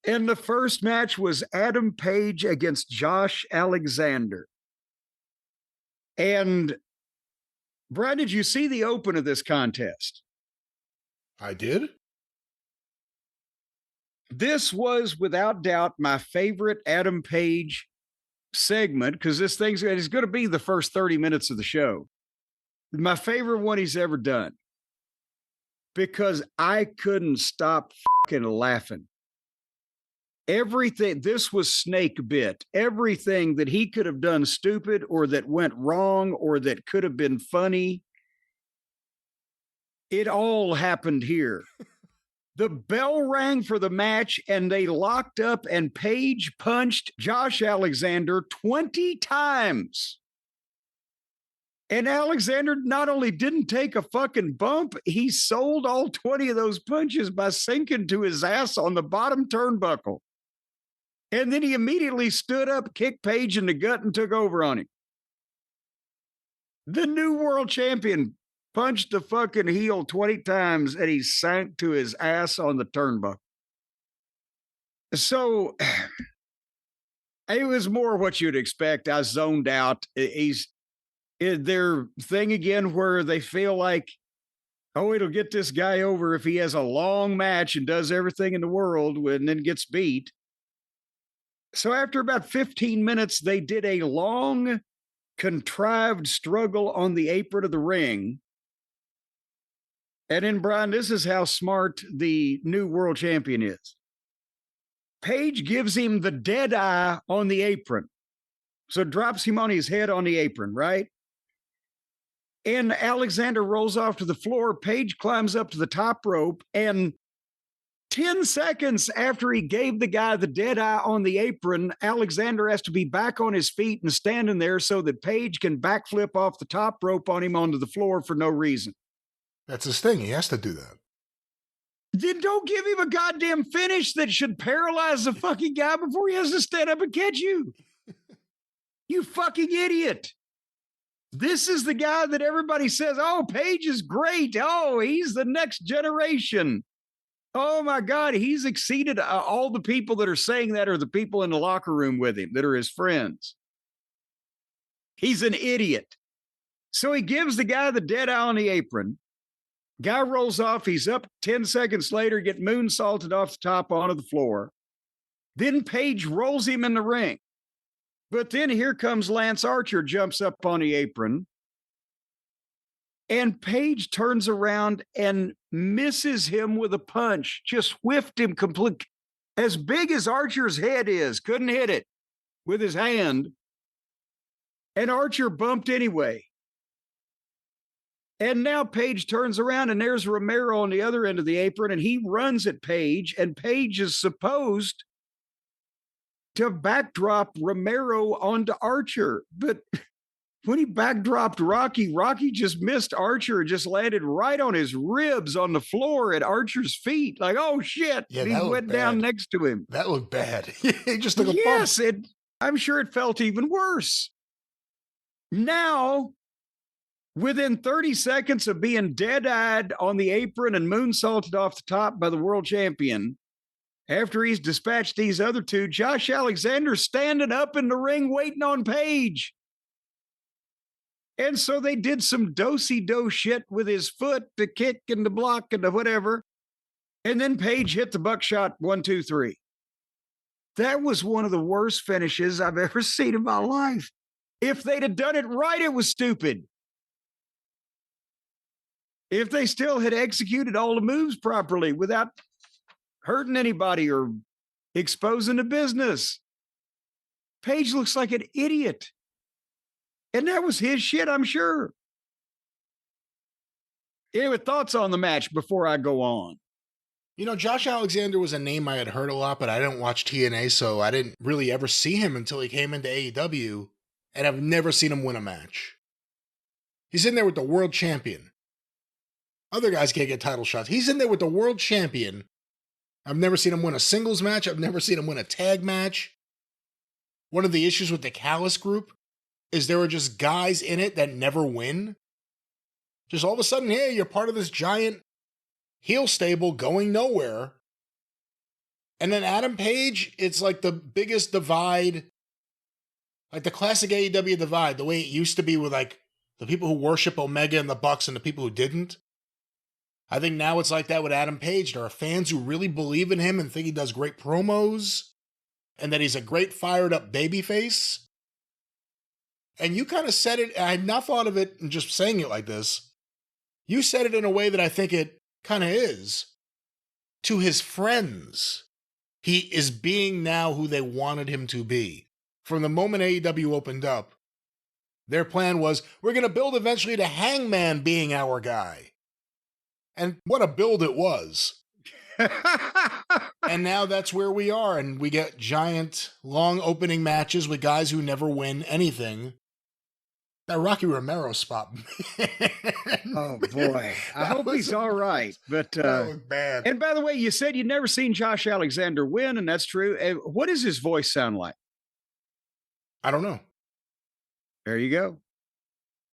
And the first match was Adam Page against Josh Alexander. And Brian, did you see the open of this contest? I did. This was without doubt my favorite Adam Page segment because this thing's is going to be the first 30 minutes of the show. My favorite one he's ever done because I couldn't stop fucking laughing. Everything, this was snake bit. Everything that he could have done stupid or that went wrong or that could have been funny, it all happened here. The bell rang for the match and they locked up and Page punched Josh Alexander 20 times. And Alexander not only didn't take a fucking bump, he sold all 20 of those punches by sinking to his ass on the bottom turnbuckle. And then he immediately stood up, kicked Page in the gut, and took over on him. The new world champion punched the fucking heel 20 times, and he sank to his ass on the turnbuckle. So it was more what you'd expect. I zoned out. He's their thing again where they feel like, oh, it'll get this guy over if he has a long match and does everything in the world and then gets beat. So after about 15 minutes, they did a long, contrived struggle on the apron of the ring. And then, Brian, this is how smart the new world champion is. Page gives him the dead eye on the apron. So drops him on his head on the apron, right? And Alexander rolls off to the floor. Page climbs up to the top rope, and 10 seconds after he gave the guy the dead eye on the apron, Alexander has to be back on his feet and standing there so that Page can backflip off the top rope on him onto the floor for no reason. That's his thing. He has to do that. Then don't give him a goddamn finish that should paralyze the fucking guy before he has to stand up and catch you. You fucking idiot. This is the guy that everybody says, oh, Page is great. Oh, he's the next generation. Oh my God, he's exceeded all the people that are saying that are the people in the locker room with him that are his friends. He's an idiot. So he gives the guy the dead eye on the apron. Guy rolls off. He's up 10 seconds later, get moonsaulted off the top onto the floor. Then Page rolls him in the ring. But then here comes Lance Archer, jumps up on the apron. And Page turns around and misses him with a punch, just whiffed him complete. As big as Archer's head is, couldn't hit it with his hand. And Archer bumped anyway. And now Page turns around and there's Romero on the other end of the apron and he runs at Page and Page is supposed to backdrop Romero onto Archer. But when he backdropped Rocky, Rocky just missed Archer and just landed right on his ribs on the floor at Archer's feet. Like, oh shit. Yeah, he went down next to him. That looked bad. He just took a bump. Yes, I'm sure it felt even worse. Now, within 30 seconds of being dead-eyed on the apron and moonsaulted off the top by the world champion, after he's dispatched these other two, Josh Alexander standing up in the ring waiting on Page. And so they did some do-si-do shit with his foot, the kick and the block and the whatever. And then Page hit the buckshot 1, 2, 3. That was one of the worst finishes I've ever seen in my life. If they'd have done it right, it was stupid. If they still had executed all the moves properly without hurting anybody or exposing the business. Page looks like an idiot. And that was his shit, I'm sure. Anyway, thoughts on the match before I go on? You know, Josh Alexander was a name I had heard a lot, but I didn't watch TNA, so I didn't really ever see him until he came into AEW, and I've never seen him win a match. He's in there with the world champion. Other guys can't get title shots. He's in there with the world champion. I've never seen him win a singles match. I've never seen him win a tag match. One of the issues with the Callis group is there are just guys in it that never win. Just all of a sudden, hey, you're part of this giant heel stable going nowhere. And then Adam Page, it's like the biggest divide, like the classic AEW divide, the way it used to be with like the people who worship Omega and the Bucks and the people who didn't. I think now it's like that with Adam Page. There are fans who really believe in him and think he does great promos and that he's a great fired up babyface. And you kind of said it, I had not thought of it and just saying it like this. You said it in a way that I think it kind of is. To his friends, he is being now who they wanted him to be. From the moment AEW opened up, their plan was, we're going to build eventually to Hangman being our guy. And what a build it was. And now that's where we are. And we get giant, long opening matches with guys who never win anything. That Rocky Romero spot. Oh, boy. I hope he's all right. But that was bad. And by the way, you said you'd never seen Josh Alexander win, and that's true. What does his voice sound like? I don't know. There you go.